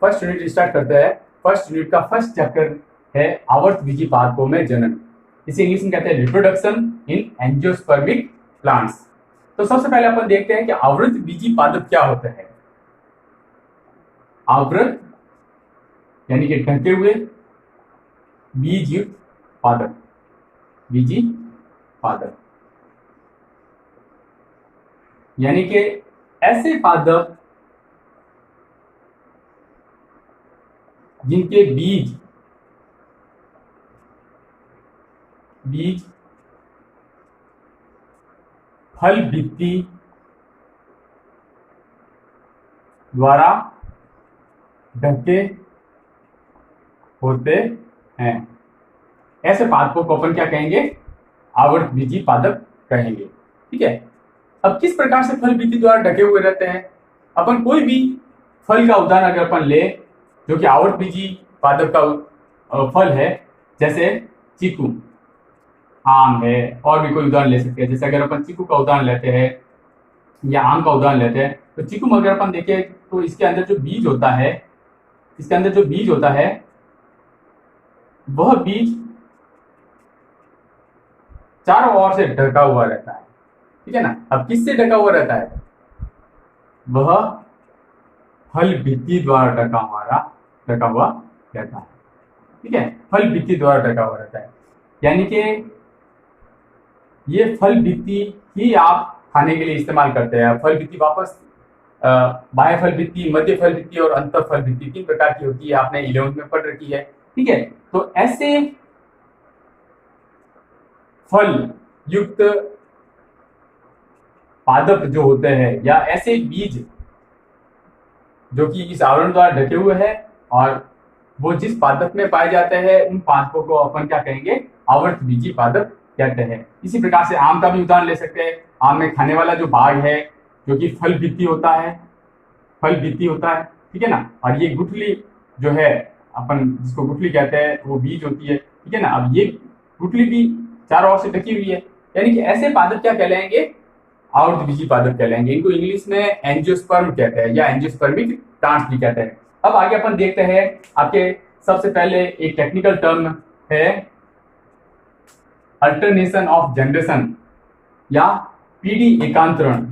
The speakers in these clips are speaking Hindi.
फर्स्ट यूनिट स्टार्ट करते हैं। फर्स्ट यूनिट का फर्स्ट चैप्टर है आवर्तबीजी पादपों में जनन। इसे इंग्लिश में कहते हैं रिप्रोडक्शन इन एंजियोस्पर्मिक प्लांट्स। तो सबसे पहले अपन देखते हैं कि आवृतबीजी पादप क्या होते हैं। आवृत यानी कि ढके हुए, बीज युक्त पादप, बीजी पादप यानी कि ऐसे पादप जिनके बीज फल भित्ति द्वारा ढके होते हैं। ऐसे पादपों को अपन क्या कहेंगे? आवृतबीजी पादप कहेंगे। ठीक है। अब किस प्रकार से फल भित्ति द्वारा ढके हुए रहते हैं? अपन कोई भी फल का उदाहरण अगर अपन ले जो कि आवृतबीजी पादप का फल है, जैसे चीकू, आम है, और भी कोई उदाहरण ले सकते हैं। जैसे अगर अपन चीकू का उदाहरण लेते हैं या आम का उदाहरण लेते हैं, तो चीकू में अगर अपन देखें तो इसके अंदर जो बीज होता है, वह बीज चारों ओर से ढका हुआ रहता है। ठीक है ना। अब किससे ढका हुआ रहता है? वह फल भित्ति द्वारा ढका हुआ रहता है। ठीक है। फल भित्ति द्वारा ढका हुआ रहता है, यानी कि ये फल भित्ति ही आप खाने के लिए इस्तेमाल करते हैं। फल भित्ति वापस बाह्य फल भित्ति, मध्य फल भित्ति और अंतर फल भित्ति 3 प्रकार की होती है। आपने 11वीं में पढ़ रखी है। ठीक है। तो ऐसे फल युक्त पादप जो होते हैं या ऐसे बीज जो कि इस आवरण द्वारा ढके हुए हैं और वो जिस पादप में पाए जाते हैं, उन पादपों को अपन क्या कहेंगे? आवृतबीजी पादप कहते हैं। इसी प्रकार से आम का भी उदाहरण ले सकते हैं। आम में खाने वाला जो भाग है जो कि फल भित्ति होता है। ठीक है ना। और ये गुठली जो है, अपन जिसको गुठली कहते हैं, वो बीज होती है। ठीक है ना। अब ये गुठली भी चारों ओर से ढकी हुई है, यानी कि ऐसे पादप क्या कहलाएंगे? आवृतबीजी पादप कहलाएंगे। इनको इंग्लिश में एंजियोस्पर्म कहते हैं या एंजियोस्पर्मिक प्लांट्स भी कहते हैं। अब आगे अपन देखते हैं। आपके सबसे पहले एक टेक्निकल टर्म है अल्टरनेशन ऑफ जनरेशन या पीढ़ी एकांतरण।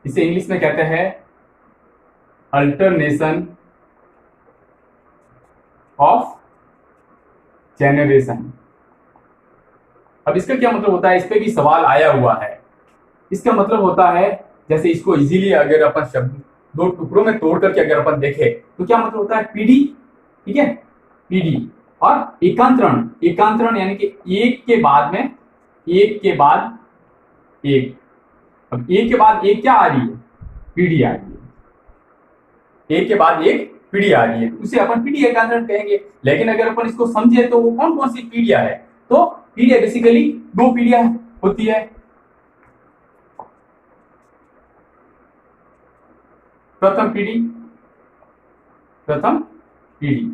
इसे इंग्लिश में कहते हैं अल्टरनेशन ऑफ जेनरेशन। अब इसका क्या मतलब होता है? इस पे भी सवाल आया हुआ है। इसका मतलब होता है, जैसे इसको इजीली अगर अपन शब्द 2 टुकड़ों में तोड़ करके अगर अपन देखें तो क्या मतलब होता है? पीढ़ी। ठीक है। पीढ़ी और एकांतरण यानी कि एक के बाद एक। अब एक के बाद एक क्या आ रही है? पीढ़ी आ रही है। एक के बाद एक पीढ़ी आ रही है, उसे अपन पीढ़ी एकांतरण कहेंगे। लेकिन अगर अपन इसको समझे तो वो कौन कौन सी पीढ़ियां है? तो पीढ़ियां बेसिकली 2 पीढ़ियां होती है। प्रथम पीढ़ी,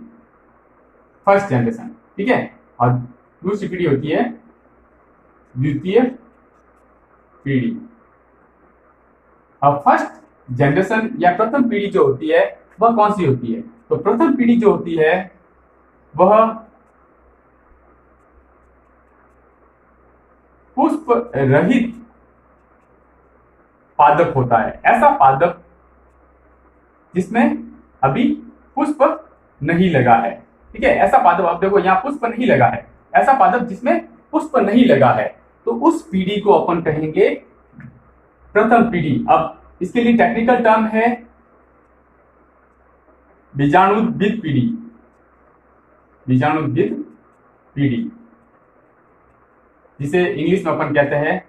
फर्स्ट जनरेशन। ठीक है। और दूसरी पीढ़ी होती है द्वितीय पीढ़ी। अब फर्स्ट जनरेशन या प्रथम पीढ़ी जो होती है वह कौन सी होती है? तो प्रथम पीढ़ी जो होती है वह पुष्प रहित पादप होता है। ऐसा पादप जिसमें अभी पुष्प नहीं लगा है। ठीक है। ऐसा पादप, आप देखो यहाँ पुष्प नहीं लगा है, ऐसा पादप जिसमें पुष्प नहीं लगा है, तो उस पीढ़ी को अपन कहेंगे प्रथम पीढ़ी। अब इसके लिए टेक्निकल टर्म है बीजाणुद्भिद पीढ़ी, जिसे इंग्लिश में अपन कहते हैं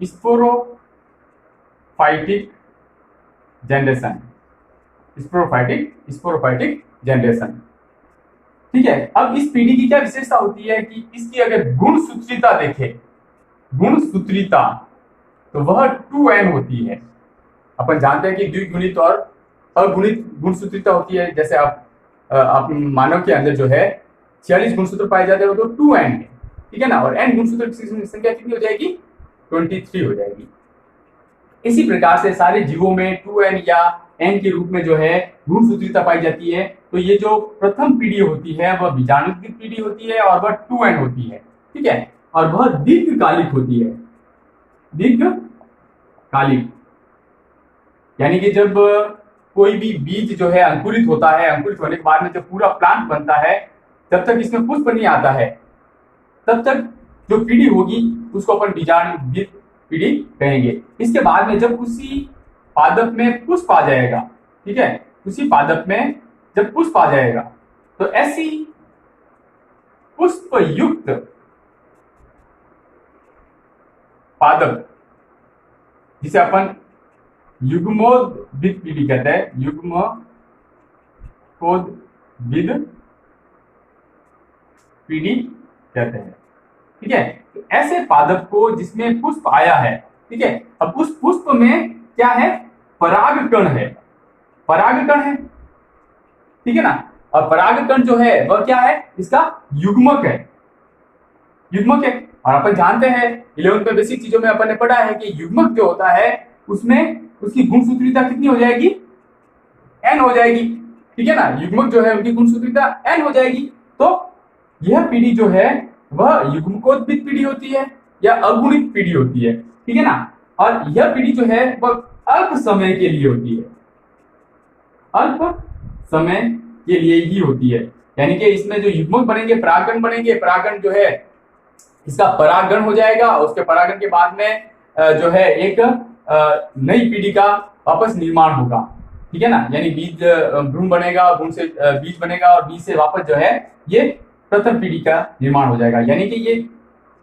स्पोरोफाइटिक जनरेशन। ठीक है। अब इस पीढ़ी की क्या विशेषता होती है कि इसकी अगर गुणसूत्रीता देखें, तो वह 2n होती है। अपन जानते हैं कि द्विगुणित और अगुणित गुणसूत्रीता होती है। जैसे आप मानव के अंदर जो है 46 गुणसूत्र पाए जाते हैं, वो तो 2n है। ठीक है ना। और n गुणसूत्र की संख्या कितनी हो जाएगी? 23 हो जाएगी। इसी प्रकार से सारे जीवों में 2n या n के रूप में जो है गुणसूत्रीता पाई जाती है। तो ये जो प्रथम पीढ़ी होती है वह बीजाणुद्वित पीढ़ी होती है और वह 2n होती है, ठीक है, और वह दीर्घकालिक होती है। दीर्घकालिक यानी कि जब कोई भी बीज जो है अंकुरित होता है, अंकुरित होने के बाद में जब पूरा प्लांट बनता है, जब तक इसमें पुष्प नहीं आता है तब तक जो पीढ़ी होगी उसको अपन बीजाणुद्वित पीढ़ी कहेंगे। इसके बाद में जब उसी पादप में पुष्प आ जाएगा, ठीक है, उसी पादप में जब पुष्प आ जाएगा तो ऐसी पुष्प युक्त पादप जिसे अपन युग्मोद्भिद पीढ़ी कहते हैं, युग्मोद्भिद पीढ़ी कहते हैं, ठीक है। तो ऐसे पादप को जिसमें पुष्प आया है, ठीक है, अब उस पुष्प में क्या है, परागकण है, परागकण है, ठीक है ना। और परागकण जो है वह क्या है, इसका युग्मक है, युग्मक है। और अपन जानते हैं 11th में बेसिक चीजों में अपन ने पढ़ा है कि युग्मक जो होता है उसमें उसकी गुणसूत्रीता कितनी हो जाएगी, n हो जाएगी, ठीक है ना। युग्मक जो है उनकी गुणसूत्रीता n हो जाएगी। तो यह पीढ़ी जो है वह युग्मकोद्भिद पीढ़ी होती है या अगुणित पीढ़ी होती है, ठीक है ना। और यह पीढ़ी जो है वह अल्प समय के लिए होती है, अल्प समय के लिए ही होती है। यानी कि इसमें जो युग्मक बनेंगे, परागण बनेंगे, परागण जो है इसका परागण हो जाएगा, उसके परागण के बाद में जो है एक नई पीढ़ी का वापस निर्माण होगा, ठीक है ना। यानी बीज भ्रूण बनेगा, भ्रूण से बीज बनेगा और बीज से वापस जो है ये प्रथम पीढ़ी का निर्माण हो जाएगा। यानी कि ये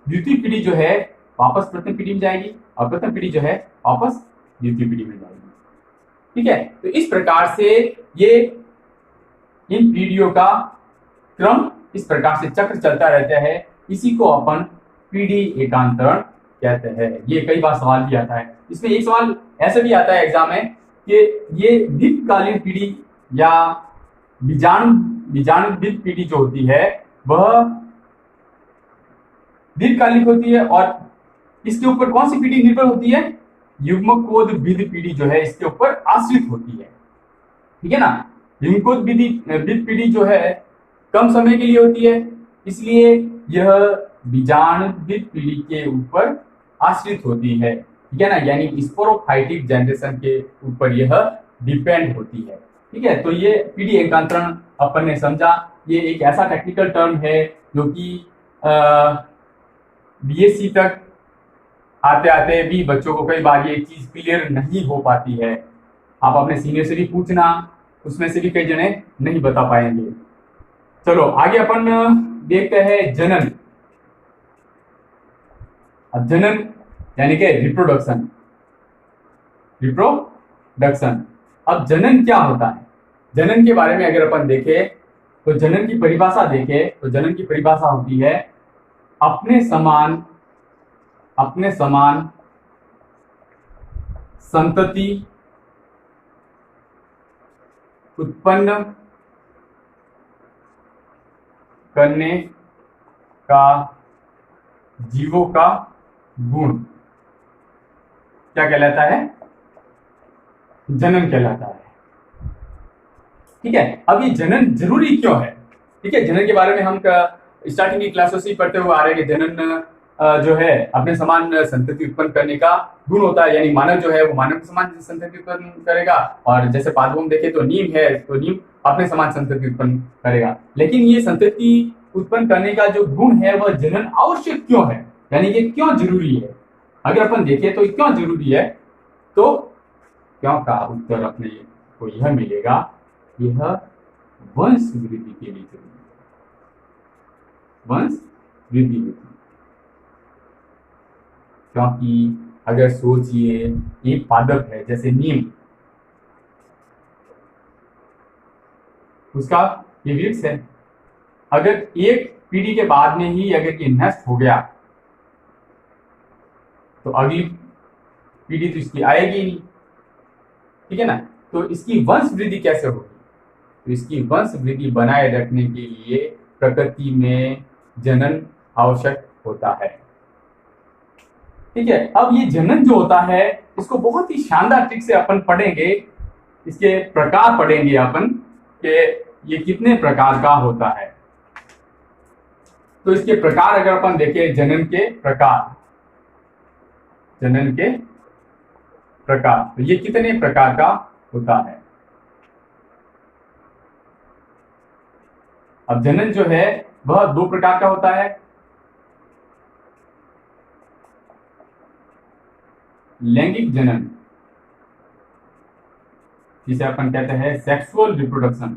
द्वितीय पीढ़ी जो है वापस प्रथम पीढ़ी में जाएगी और प्रथम पीढ़ी जो है वापस द्वितीय पीढ़ी में जाएगी, ठीक है। तो इस प्रकार से ये इन पीढ़ियों का क्रम इस प्रकार से चक्र चलता रहता है। इसी को अपन पीढ़ी एकांतरण कहते हैं। ये कई बार सवाल भी आता है। इसमें एक सवाल ऐसे भी आता है एग्जाम में कि ये दीर्घकालीन पीढ़ी या बीजाणुद्विद पीढ़ी जो होती है वह दीर्घकालिक होती है और इसके ऊपर कौन सी पीढ़ी निर्भर होती है, युग्मकोद्भिद पीढ़ी जो है इसके ऊपर आश्रित होती है, ठीक है ना। युग्मकोद्भिद पीढ़ी जो है कम समय के लिए होती है, इसलिए यह बीजाणुद्विद पीढ़ी के ऊपर आश्रित होती है, ठीक है ना। यानी स्पोरोफाइटिक जनरेशन के ऊपर यह डिपेंड होती है, ठीक है। तो ये पीढ़ी एकांतरण अपन ने समझा। ये एक ऐसा टेक्निकल टर्म है जो कि बीएससी तक आते आते भी बच्चों को कई बार ये चीज क्लियर नहीं हो पाती है। आप अपने सीनियर से भी पूछना, उसमें से भी कई जने नहीं बता पाएंगे। चलो आगे अपन देखते हैं जनन। अब जनन यानी कि रिप्रोडक्शन, रिप्रोडक्शन। अब जनन क्या होता है, जनन के बारे में अगर अपन देखें तो जनन की परिभाषा देखें तो जनन की परिभाषा होती है अपने समान संतति उत्पन्न करने का जीवों का गुण क्या कहलाता है, जनन कहलाता है, ठीक है। अब ये जनन जरूरी क्यों है, ठीक है। जनन के बारे में हम स्टार्टिंग की क्लासों से पढ़ते हुए आ रहे हैं कि जनन जो है अपने समान संतति उत्पन्न करने का गुण होता है। यानी मानव जो है वो मानव के समान संतति उत्पन्न करेगा और जैसे पादपों में देखें तो नीम है तो नीम अपने समान संतति उत्पन्न करेगा। लेकिन ये संतति उत्पन्न करने का जो गुण है वह जनन आवश्यक क्यों है, यानी कि क्यों जरूरी है। अगर अपन देखें तो क्यों जरूरी है तो क्यों का उत्तर अपने को यह मिलेगा, यह वंश वृद्धि के लिए जरूरी है, वंश वृद्धि होती है। क्योंकि अगर सोचिए एक पादप है जैसे नीम, उसका ये वृक्ष है, अगर एक पीढ़ी के बाद में ही अगर ये नष्ट हो गया तो अगली पीढ़ी तो इसकी आएगी नहीं, ठीक है ना। तो इसकी वंश वृद्धि कैसे होगी, तो इसकी वंश वृद्धि बनाए रखने के लिए प्रकृति में जनन आवश्यक होता है। ठीक है। अब ये जनन जो होता है इसको बहुत ही शानदार ट्रिक से अपन पढ़ेंगे, इसके प्रकार पढ़ेंगे अपन कि ये कितने प्रकार का होता है। तो इसके प्रकार अगर अपन देखें, जनन के प्रकार, जनन के प्रकार, तो ये कितने प्रकार का होता है। अब जनन जो है वह दो प्रकार का होता है, लैंगिक जनन जिसे अपन कहते हैं सेक्सुअल रिप्रोडक्शन,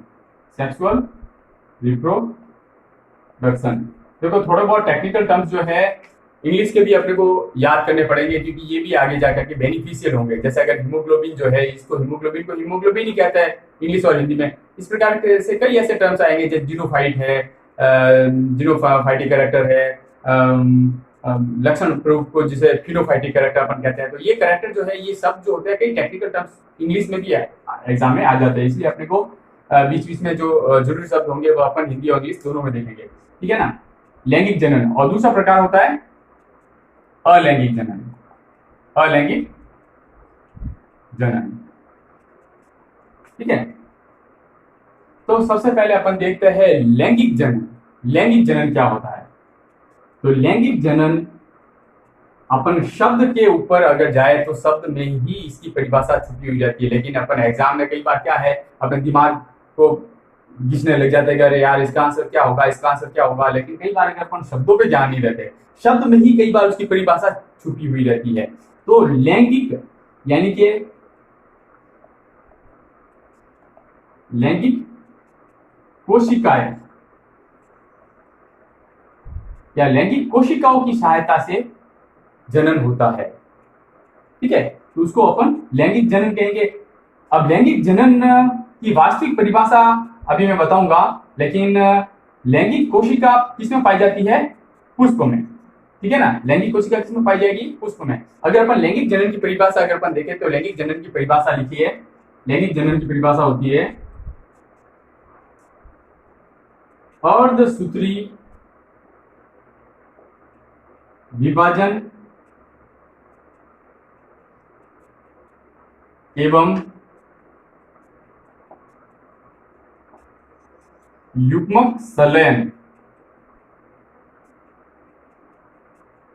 सेक्सुअल रिप्रोडक्शन। देखो थोड़े बहुत टेक्निकल टर्म्स जो है इंग्लिश के भी अपने को याद करने पड़ेंगे, क्योंकि ये भी आगे जाकर के बेनिफिशियल होंगे। जैसे अगर हीमोग्लोबिन जो है, इसको हीमोग्लोबिन को हीमोग्लोबिन ही कहता है इंग्लिश और हिंदी में। इस प्रकार के से कई ऐसे टर्म्स आएंगे जैसे जीनोफाइट है, जीनोफाइटिक कैरेक्टर है, लक्षण प्ररूप को जिसे फिनोफाइटिक कैरेक्टर अपन कहते हैं। तो ये कैरेक्टर जो है, ये सब जो होते हैं कई टेक्निकल टर्म्स इंग्लिश में भी एग्जाम में आ जाते हैं, इसलिए अपने को बीच बीच में जो जरूरी शब्द होंगे वो अपन हिंदी और इंग्लिश दोनों में देखेंगे, ठीक है ना। लैंगिक जनन। और दूसरा प्रकार होता है अलैंगिक जनन, अलैंगिक जनन, ठीक है। तो सबसे पहले अपन देखते हैं लैंगिक जनन। लैंगिक जनन क्या होता है? तो लैंगिक जनन अपन शब्द के ऊपर अगर जाए तो शब्द में ही इसकी परिभाषा छुपी हुई जाती है, लेकिन अपन एग्जाम में कई बार क्या है, अपने दिमाग को घिसने लग जाते हैं कि अरे यार इसका आंसर क्या होगा, इसका आंसर क्या होगा। लेकिन कई बार अगर अपन शब्दों पे ध्यान नहीं रहते, शब्द में ही कई बार उसकी परिभाषा छुपी हुई रहती है। तो लैंगिक यानी कि लैंगिक कोशिकाएं या लैंगिक कोशिकाओं की सहायता से जनन होता है, ठीक है। तो उसको अपन लैंगिक जनन कहेंगे। अब लैंगिक जनन की वास्तविक परिभाषा अभी मैं बताऊंगा, लेकिन लैंगिक कोशिका किसमें पाई जाती है? पुष्प में, ठीक है ना। लैंगिक कोशिका किसमें पाई जाएगी? पुष्प में। अगर अपन लैंगिक जनन की परिभाषा अगर अपन देखें तो लैंगिक जनन की परिभाषा लिखिए। लैंगिक जनन की परिभाषा होती है अर्धसूत्री विभाजन एवं युग्मक संलयन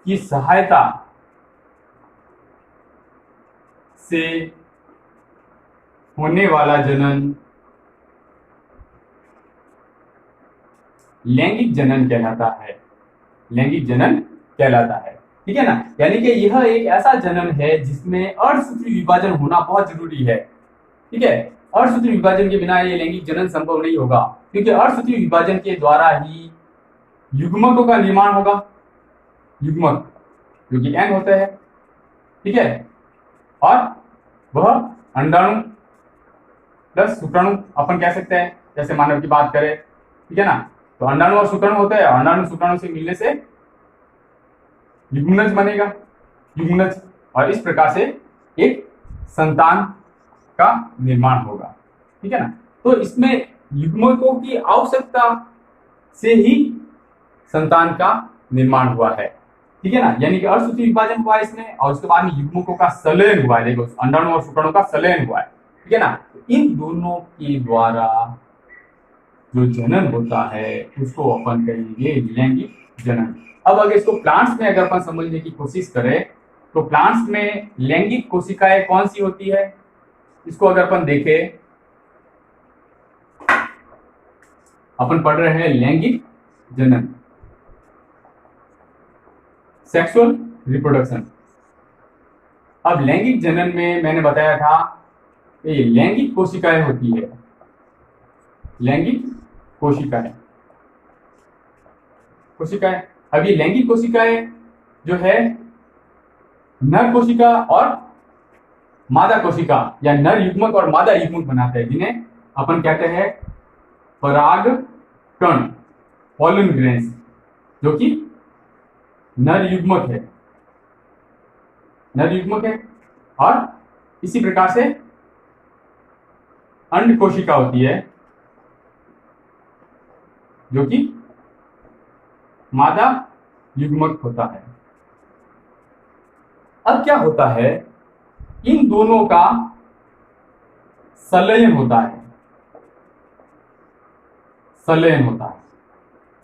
की सहायता से होने वाला जनन लैंगिक जनन कहलाता है। लैंगिक जनन कहलाता है, ठीक है ना। यानी कि यह एक ऐसा जनन है जिसमें अर्धसूत्री विभाजन होना बहुत जरूरी है, ठीक है। अर्धसूत्री विभाजन के बिना ये लैंगिक जनन संभव नहीं होगा, क्योंकि अर्धसूत्री विभाजन के द्वारा ही युग्मकों का निर्माण होगा। युग्मक जो कि एन होते हैं, ठीक है। और वह अंडाणु प्लस शुक्राणु अपन कह सकते हैं, जैसे मानव की बात करें, ठीक है ना। तो अंडाणु और शुक्राणु होते हैं, अंडाणु शुक्राणु से मिलने से युग्मनज बनेगा, युग्मनज। और इस प्रकार से एक संतान का निर्माण होगा, ठीक है ना। तो इसमें युग्मकों की आवश्यकता से ही संतान का निर्माण हुआ है, ठीक है ना। यानी कि अर्धसूत्री विभाजन हुआ है इसमें, और उसके बाद में युग्मकों का संलयन हुआ है। देखो अंडाणु और शुक्राणु का संलयन हुआ है, ठीक है ना। इन दोनों के द्वारा जो जनन होता है उसको अपन कहेंगे लैंगिक जनन। अब अगर इसको प्लांट्स में अगर अपन समझने की कोशिश करें तो प्लांट्स में लैंगिक कोशिकाएं कौन सी होती है, इसको अगर अपन देखें, अपन पढ़ रहे हैं लैंगिक जनन, सेक्सुअल रिप्रोडक्शन। अब लैंगिक जनन में मैंने बताया था ये लैंगिक कोशिकाएं होती है, लैंगिक कोशिकाएं, कोशिकाएं। अब ये लैंगिक कोशिकाएं जो है नर कोशिका और मादा कोशिका या नर युग्मक और मादा युग्मक बनाते हैं, जिन्हें अपन कहते हैं परागकण, पॉलन ग्रेन्स, जो कि नर युग्मक है, नर युग्मक है। और इसी प्रकार से अंड कोशिका होती है जो कि मादा युग्मक होता है। अब क्या होता है, इन दोनों का संलयन होता है, संलयन होता है,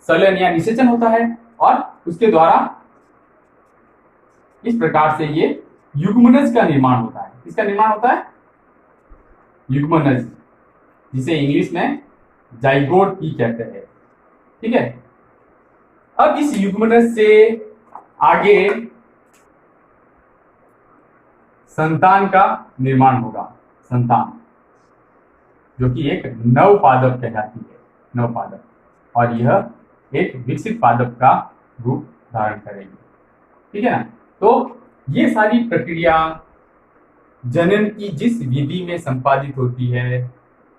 संलयन या निषेचन होता है, और उसके द्वारा इस प्रकार से ये युग्मनज का निर्माण होता है। किसका निर्माण होता है? युग्मनज, जिसे इंग्लिश में जाइगोट भी कहते हैं। ठीक है, अब इस युग्मनज से आगे संतान का निर्माण होगा, संतान, जो कि एक नवपादप कहलाती है, नवपादप, और यह एक विकसित पादप का रूप धारण करेगी। ठीक है ना। तो ये सारी प्रक्रिया जनन की जिस विधि में संपादित होती है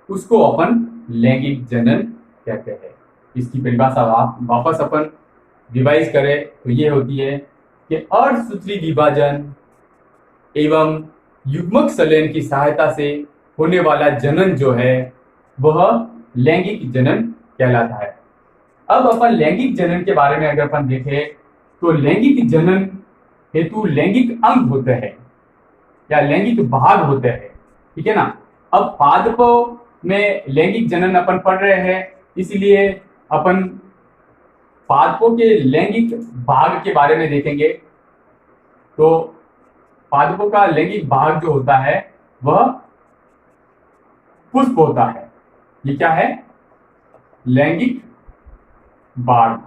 उसको अपन लैंगिक जनन कहते हैं। इसकी परिभाषा वापस अपन रिवाइज करें तो ये होती है कि अर्धसूत्री विभाजन एवं युग्मक संलयन की सहायता से होने वाला जनन जो है वह लैंगिक जनन कहलाता है। अब अपन लैंगिक जनन के बारे में अगर अपन देखें तो लैंगिक जनन हेतु लैंगिक अंग होते हैं या लैंगिक भाग होते हैं। ठीक है ना। अब पादपों में लैंगिक जनन अपन पढ़ रहे हैं, इसलिए अपन पादपों के लैंगिक भाग के बारे में देखेंगे। तो पादपों का लैंगिक भाग जो होता है वह पुष्प होता है। ये क्या है? लैंगिक भाग।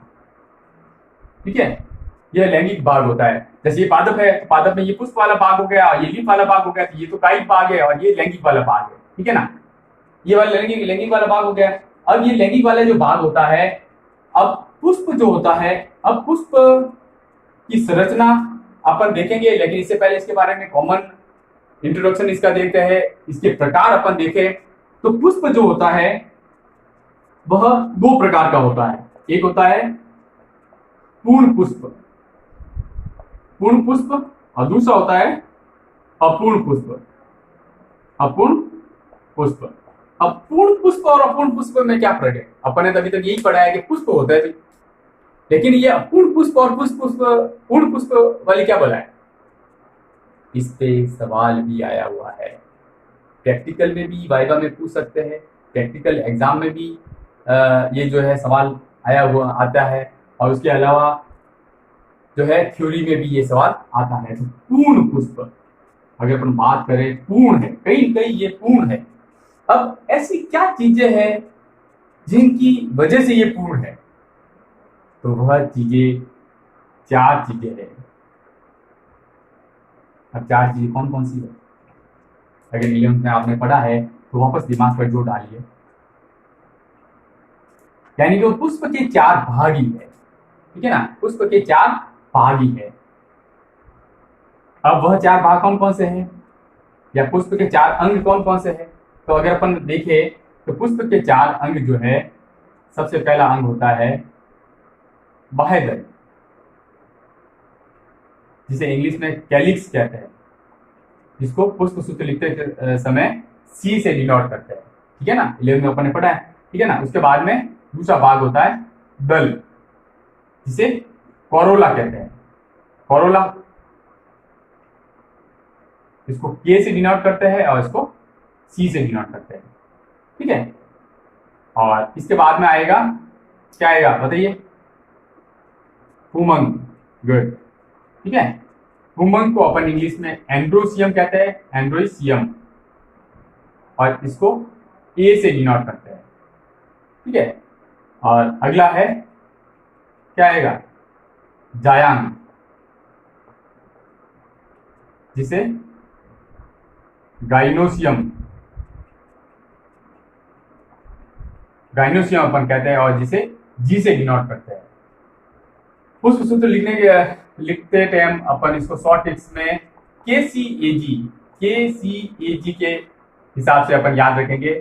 ठीक है, यह लैंगिक भाग होता है। जैसे ये पादप है तो पादप में ये पुष्प वाला भाग हो गया, ये लीफ वाला भाग हो गया, तो ये तो कायिक भाग है और ये लैंगिक वाला भाग है। ठीक है ना, ये वाला लैंगिक वाला भाग हो गया। अब ये लैंगिक वाला जो भाग होता है, अब पुष्प जो होता है, अब पुष्प की संरचना अपन देखेंगे, लेकिन इससे पहले इसके बारे में कॉमन इंट्रोडक्शन इसका देखते हैं। इसके प्रकार अपन देखें तो पुष्प जो होता है वह दो प्रकार का होता है। एक होता है पूर्ण पुष्प, पूर्ण पुष्प, और दूसरा होता है अपूर्ण पुष्प, अपूर्ण पुष्प। अब पूर्ण पुष्प और अपूर्ण पुष्प में क्या फर्क है? अपन ने अभी तक यही पढ़ा है कि पुष्प होता है, लेकिन ये अपूर्ण पुष्प और पूर्ण पुष्प वाली क्या बोला है? इस पे सवाल भी आया हुआ है, प्रैक्टिकल में भी वाइवा में पूछ सकते हैं, प्रैक्टिकल एग्जाम में भी ये जो है सवाल आया हुआ आता है, और उसके अलावा जो है थ्योरी में भी ये सवाल आता है। तो पूर्ण पुष्प अगर अपन बात करें, पूर्ण है, कहीं कहीं ये पूर्ण है। अब ऐसी क्या चीजें हैं जिनकी वजह से ये पूर्ण है? तो वह चीजें, चार चीजें हैं। अब चार चीजें कौन कौन सी है? अगर 11th में आपने पढ़ा है तो वापस दिमाग पर जोर डालिए। यानी कि पुष्प के चार भाग ही है। ठीक है ना, पुष्प के चार भाग ही है। अब वह चार भाग कौन कौन से हैं, या पुष्प के चार अंग कौन कौन से हैं? तो अगर अपन देखें तो पुष्प के चार अंग जो है, सबसे पहला अंग होता है बाह्यदल, जिसे इंग्लिश में कैलिक्स कहते हैं, जिसको पुष्प सूत्र लिखते समय सी से डिनोट करते हैं। ठीक है ना, 11th में अपन ने पढ़ा है। ठीक है ना, उसके बाद में दूसरा भाग होता है दल, जिसे कोरोला कहते हैं, कोरोला, इसको के से डिनोट करते हैं और इसको सी से डिनोट करते हैं। ठीक है, और इसके बाद में आएगा, क्या आएगा बताइए? पुमंग। गुड। ठीक है, पुमंग को अपन इंग्लिश में एंड्रोसियम कहते हैं, एंड्रोसियम, और इसको ए से डिनोट करते हैं। ठीक है, और अगला है, क्या आएगा? जायांग, जिसे गाइनोसियम, गाइनोसियम अपन कहते हैं, और जिसे जी से डिनोट करते हैं। पुष्प सूत्र लिखते टाइम अपन इसको शॉर्ट टिप्स में KCAG के हिसाब से अपन याद रखेंगे।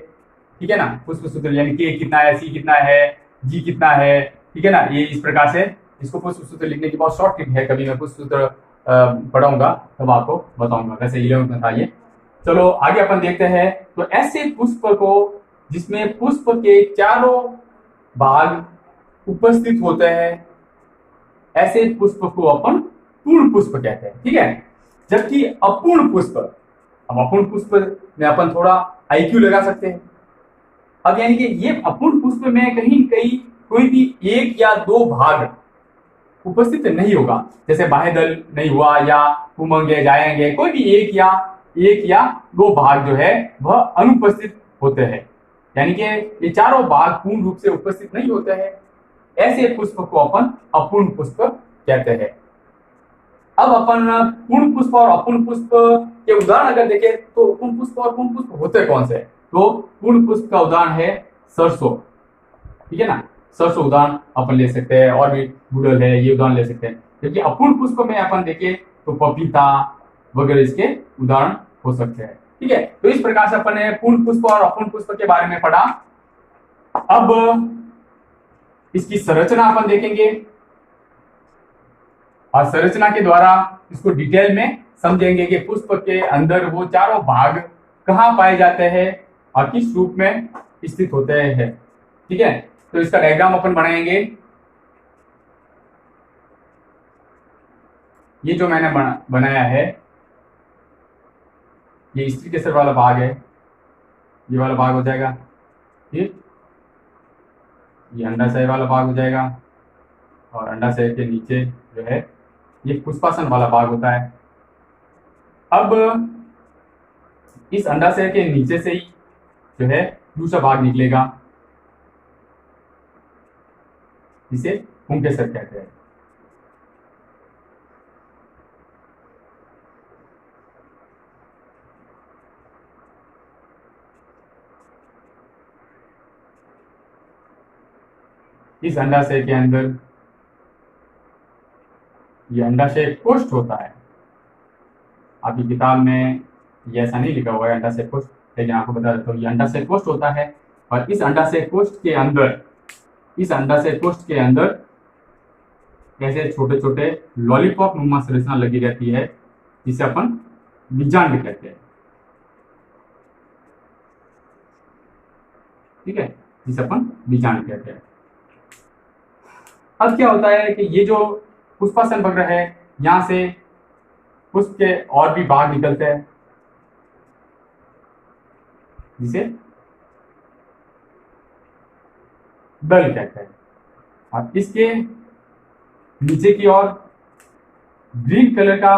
ठीक है ना, पुष्प सूत्र यानी के कितना है, सी कितना है, जी कितना है। ठीक है ना, ये इस प्रकार से इसको पुष्प सूत्र लिखने की बहुत शॉर्ट ट्रिक है। कभी मैं पुष्प सूत्र पढ़ाऊंगा तब आपको बताऊंगा। वैसे 11th में था ये। चलो आगे अपन देखते हैं। तो ऐसे पुष्प को, जिसमें पुष्प के चारों भाग उपस्थित होते हैं, ऐसे पुष्प को अपन पूर्ण पुष्प कहते हैं। ठीक है, जबकि अपूर्ण पुष्प, अब अपूर्ण पुष्प में अपन थोड़ा IQ लगा सकते हैं। अब यानी कि ये अपूर्ण पुष्प में कहीं कहीं कोई भी एक या दो भाग उपस्थित नहीं होगा, जैसे बाह्य दल नहीं हुआ या उमंगे जाएंगे, कोई भी एक या दो भाग जो है वह अनुपस्थित होते हैं, यानी कि ये चारों भाग पूर्ण रूप से उपस्थित नहीं होते हैं। ऐसे पुष्प को अपन अपूर्ण पुष्प कहते हैं। अब अपन पूर्ण पुष्प और अपूर्ण पुष्प के उदाहरण अगर देखें तो पूर्ण पुष्प और पूर्ण पुष्प होते कौन से? तो पूर्ण पुष्प का उदाहरण है सरसों, ठीक है ना, सरसों उदाहरण अपन ले सकते हैं, और भी गुड़हल है, ये उदाहरण ले सकते हैं। जबकि अपूर्ण पुष्प में अपन देखें तो पपीता वगैरह इसके उदाहरण हो सकते हैं, ठीक है। तो इस प्रकार से अपन ने पूर्ण पुष्प और अपूर्ण पुष्प के बारे में पढ़ा। अब इसकी संरचना अपन देखेंगे और संरचना के द्वारा इसको डिटेल में समझेंगे कि पुष्प के अंदर वो चारों भाग कहाँ पाए जाते हैं और किस रूप में स्थित होते हैं, ठीक है। तो इसका डायग्राम अपन बनाएंगे। ये जो मैंने बनाया है, ये स्त्री केसर वाला भाग है, ये वाला भाग हो जाएगा, ठीक। ये अंडाशय वाला भाग हो जाएगा, और अंडाशय के नीचे जो है ये पुष्पासन वाला भाग होता है। अब इस अंडाशय के नीचे से ही जो है दूसरा भाग निकलेगा, जिसे पुंकेसर कहते हैं। इस अंडाशय के अंदर ये अंडाशय कोष्ठ होता है। आपकी किताब में ये ऐसा नहीं लिखा हुआ है अंडाशय कोष्ठ, लेकिन आपको बता देता हूँ ये अंडाशय कोष्ठ होता है। और इस अंडाशय कोष्ठ के अंदर ऐसे छोटे छोटे लॉलीपॉप नुमा संरचना लगी रहती है, जिसे अपन बीजांड कहते हैं, ठीक है, जिसे अपन बीजांड कहते हैं। अब क्या होता है कि ये जो पुष्पासन वक्र है, यहां से पुष्प के और भी भाग निकलते हैं, जिसे दल कहते हैं। और इसके नीचे की ओर ग्रीन कलर का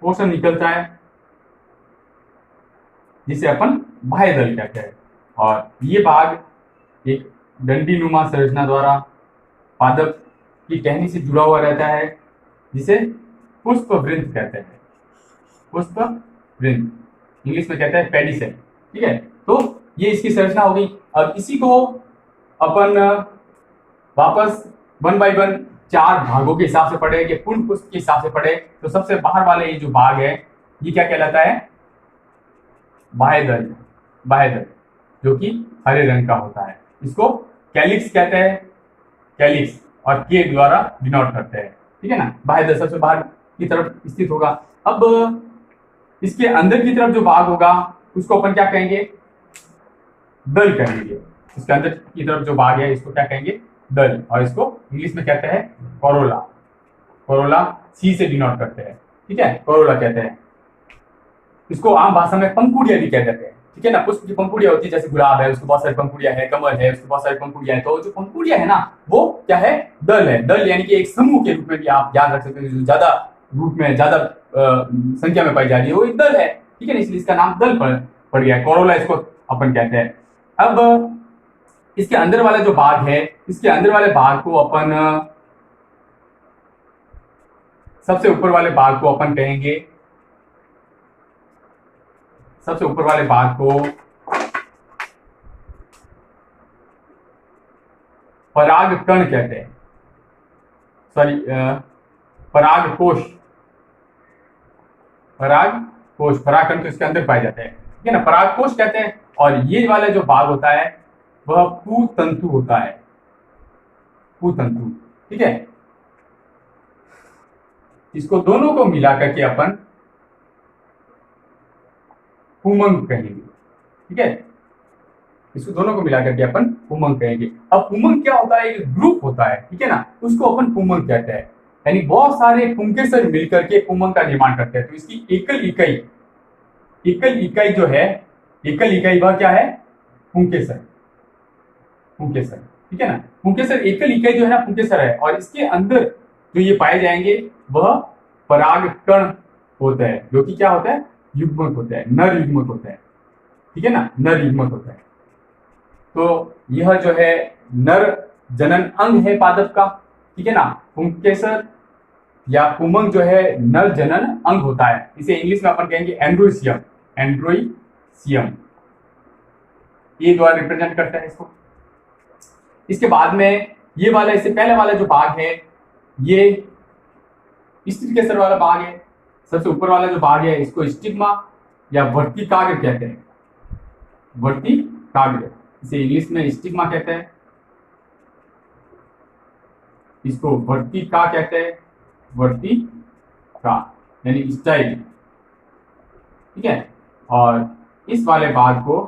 पोर्शन निकलता है, जिसे अपन बाह्य दल कहते हैं। और ये भाग एक डंडी नुमा संरचना द्वारा पादप की टहनी से जुड़ा हुआ रहता है, जिसे पुष्प वृंत कहते हैं। पुष्प वृंत इंग्लिश में कहते हैं पेडिसेल, ठीक है। तो ये इसकी संरचना हो गई। अब इसी को अपन वापस 1 बाय 1 चार भागों के हिसाब से पढ़े कि पूर्ण पुष्प के हिसाब से पढ़े। तो सबसे बाहर वाले ये जो भाग है, ये क्या कहलाता है? बाह्य दल, जो कि हरे रंग का होता है। इसको कैलिक्स कहते हैं, कैलिक्स और के द्वारा डिनोट करते हैं, ठीक है ना। बाह्य दल सबसे बाहर की तरफ स्थित होगा। अब इसके अंदर की तरफ जो भाग होगा उसको अपन क्या कहेंगे? दल कहेंगे। इसके अंदर की तरफ जो भाग है इसको क्या कहेंगे? दल। और इसको इंग्लिश में कहते हैं कोरोला सी से डिनोट करते हैं, ठीक है, कोरोला कहते हैं। इसको आम भाषा में पंखुड़िया भी कह देते हैं, ठीक है ना। पुष्प की पंखुड़िया होती है, जैसे गुलाब है उसको बहुत सारी पंखुड़िया है, कमल है उसको बहुत सारी पंखुड़िया है। तो जो पंखुड़िया है ना, वो क्या है? दल है। दल यानी कि एक समूह के रूप में भी आप याद रख सकते हैं, जो ज्यादा रूप में ज्यादा संख्या में पाई जा रही है वो एक दल है, ठीक है ना। इसलिए इसका नाम दल पड़ गया है, कोरोला इसको अपन कहते हैं। अब इसके अंदर वाला जो भाग है, इसके अंदर वाले भाग को अपन सबसे ऊपर वाले भाग को अपन कहेंगे, सबसे ऊपर वाले भाग को पराग कण कहते हैं, सॉरी परागकोश। परागकण तो इसके अंदर पाए जाते हैं, ठीक है ना, परागकोश कहते हैं। और ये वाला जो भाग होता है वह पुतंतु होता है, पुतंतु, ठीक है। इसको दोनों को मिलाकर के अपन पुमंग कहेंगे, ठीक है। इसको दोनों को मिलाकर के अपन पुमंग कहेंगे। अब पुमंग क्या होता है? एक ग्रुप होता है, ठीक है ना, उसको अपन पुमंग कहते हैं। यानी बहुत सारे पुंकेसर मिलकर के पुमंग का निर्माण करते हैं। तो इसकी एकल इकाई जो है, एकल इकाई वह क्या है? पुंकेसर। पुंकेसर, ठीक है ना। पुंकेसर एकल इकाई जो है ना, पुंकेसर है, और इसके अंदर जो ये पाए जाएंगे वह परागकण होता है, जो कि क्या होता है? युग्मक होता है, नर युग्मक होता है, ठीक है ना, नर युग्मक होता है। तो यह जो है नर जनन अंग है पादप का, ठीक है ना। पुंकेसर या पुमंग जो है नर जनन अंग होता है। इसे इंग्लिश में अपन कहेंगे एंड्रोसियम, एंड्रोसियम ये द्वारा रिप्रेजेंट करता है इसको। इसके बाद में ये वाला, इससे पहले वाला जो भाग है ये स्त्रीकेसर वाला भाग है। सबसे ऊपर वाला जो भाग है इसको स्टिग्मा या वर्तिकाग्र कहते हैं, वर्तिकाग्र, इसे इंग्लिश में स्टिग्मा कहते हैं, इसको वर्तिका कहते हैं, वर्तिका यानी स्टाइल, ठीक है। और इस वाले भाग को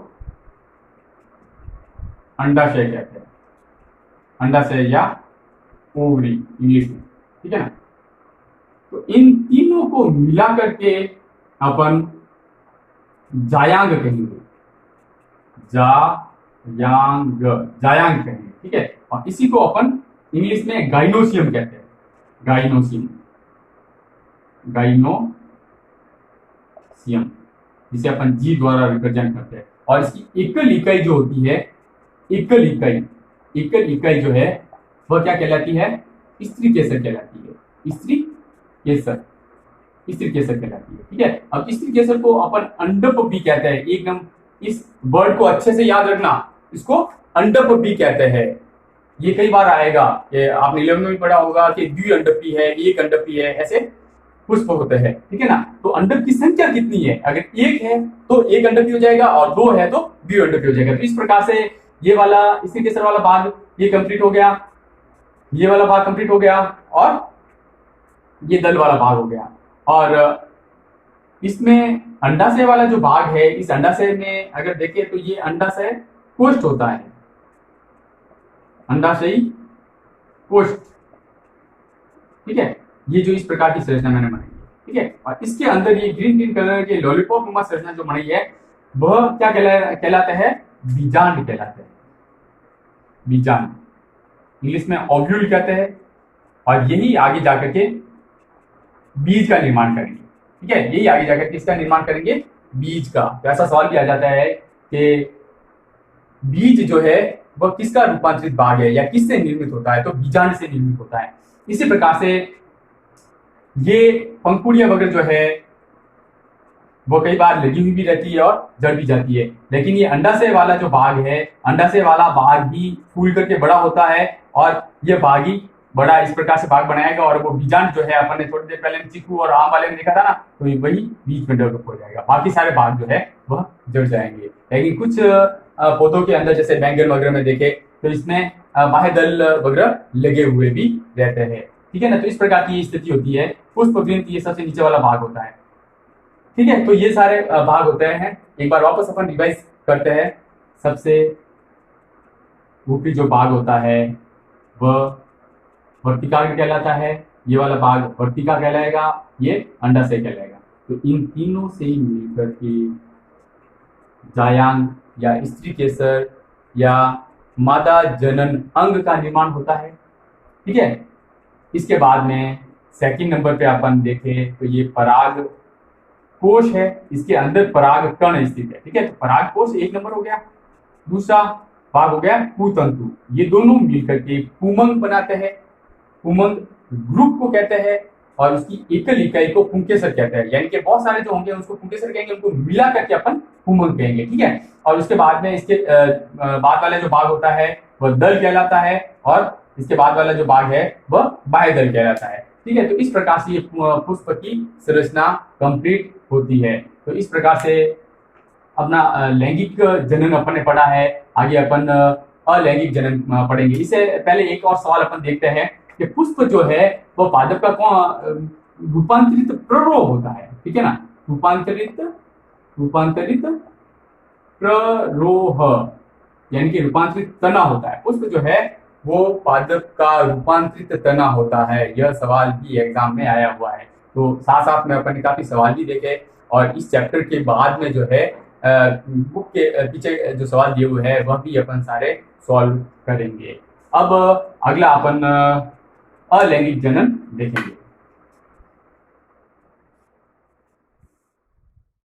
अंडाशय कहते हैं, अंडाशय या ओवरी इंग्लिश में, ठीक है ना। तो इन तीनों को मिला करके अपन जायांग कहेंगे, जायांग कहेंगे, ठीक है। और इसी को अपन इंग्लिश में गाइनोसियम कहते हैं, गाइनोसियम, गाइनोसियम जिसे अपन जी द्वारा रिप्रेजेंट करते हैं। और इसकी एकल इकाई जो होती है, एकल इकाई जो है वह क्या कहलाती है? स्त्री केसर कहलाती है, स्त्री केसर कहलाती है, ठीक है। अब स्त्री केसर को अपन अंडप भी कहते हैं, एकदम इस वर्ड को अच्छे से याद रखना, इसको अंडप भी कहते हैं। ये कई बार आएगा, ये आपने 11 में भी पढ़ा होगा कि द्विअंडपी है, एक अंडपी है, ऐसे पुष्प होते हैं, ठीक है ना। तो अंडप की संख्या कितनी है? अगर एक है तो एक अंडपी हो जाएगा, और दो है तो द्विअंडपी हो जाएगा। तो इस प्रकार से ये वाला स्त्री केसर वाला भाग ये कंप्लीट हो गया, ये वाला भाग कंप्लीट हो गया, और ये दल वाला भाग हो गया। और इसमें अंडाशय वाला जो भाग है, इस अंडाशय में अगर देखें तो ये अंडाशय कोष्ठ होता है, अंडाशयी कोष्ठ, ठीक है। ये जो इस प्रकार की संरचना मैंने बनाई है, ठीक है। और इसके अंदर ये ग्रीन कलर के लॉलीपॉप नुमा संरचना जो बनाई है वह क्या कहलाता है? बीजांड कहलाता है, बीजांड, इंग्लिश में ओव्यूल कहते हैं। और यही आगे जाकर के बीज का निर्माण करेंगे, ठीक है। यही आगे जाकर किसका निर्माण करेंगे? बीज का। तो ऐसा सवाल भी आ जाता है कि बीज जो है वह किसका रूपांतरित भाग है या किससे निर्मित होता है? तो बीजांड से निर्मित होता है। इसी प्रकार से ये पंखुड़ियां वगैरह जो है वो कई बार लगी हुई भी रहती है और जड़ भी जाती है, लेकिन ये अंडाशय वाला जो भाग है, अंडाशय वाला भाग भी फूल करके बड़ा होता है, और ये भाग ही बड़ा इस प्रकार से भाग बनाएगा। और वो बीजांड जो है अपन ने थोड़ी देर पहले चीकू और आम वाले में देखा था ना, तो वही बीज में डेवलप हो जाएगा, बाकी सारे भाग जो है वह जड़ जाएंगे। लेकिन कुछ पौधों के अंदर जैसे बैंगन वगैरह में देखे तो इसमें बाह्य दल वगैरह लगे हुए भी रहते हैं, ठीक है ना। तो इस प्रकार की स्थिति होती है। पुष्प ग्रंथि ये सबसे नीचे वाला भाग होता है, ठीक है। तो ये सारे भाग होते हैं। एक बार वापस अपन रिवाइज करते हैं। सबसे ऊपरी जो भाग होता है वह वर्तिकाग्र कहलाता है, ये वाला भाग वर्तिका कहलाएगा, ये अंडाशय कहलाएगा। तो इन तीनों से मिलकर के जायांग या स्त्री केसर या मादा जनन अंग का निर्माण होता है, ठीक है। इसके बाद में सेकंड नंबर पे अपन देखें तो ये पराग कोश है, इसके अंदर पराग कण स्थित है, ठीक है। तो पराग कोश एक नंबर हो गया। दूसरा भाग हो गया कुतंतु, ये दोनों मिलकर के पुमंग बनाते हैं। पुमंग ग्रुप को कहते हैं, और उसकी एकल इकाई को पुंकेसर कहते हैं। यानी कि बहुत सारे जो होंगे उसको पुंकेसर कहेंगे, उनको मिला करके अपन पुमंग कहेंगे, ठीक है। और उसके बाद में इसके बाद वाला जो भाग होता है वह दल कहलाता है, और इसके बाद वाला जो भाग है वह बाह्य दल कहलाता है, ठीक है। तो इस प्रकार से ये पुष्प की संरचना कंप्लीट होती है। तो इस प्रकार से अपना लैंगिक जनन अपन ने पढ़ा है। आगे अपन अलैंगिक जनन पढ़ेंगे। इससे पहले एक और सवाल अपन देखते हैं कि पुष्प जो है वह पादप का कौन रूपांतरित प्ररोह होता है, ठीक है ना। रूपांतरित प्ररोह यानी कि रूपांतरित तना होता है। पुष्प जो है वो पादप का रूपांतरित तना होता है? यह सवाल भी एग्जाम में आया हुआ है। तो साथ साथ में अपन ने काफी सवाल भी देखे और इस चैप्टर के बाद में जो है बुक के पीछे जो सवाल दिए हुए हैं वह भी अपन सारे सॉल्व करेंगे। अब अगला अपन अलैंगिक जनन देखेंगे।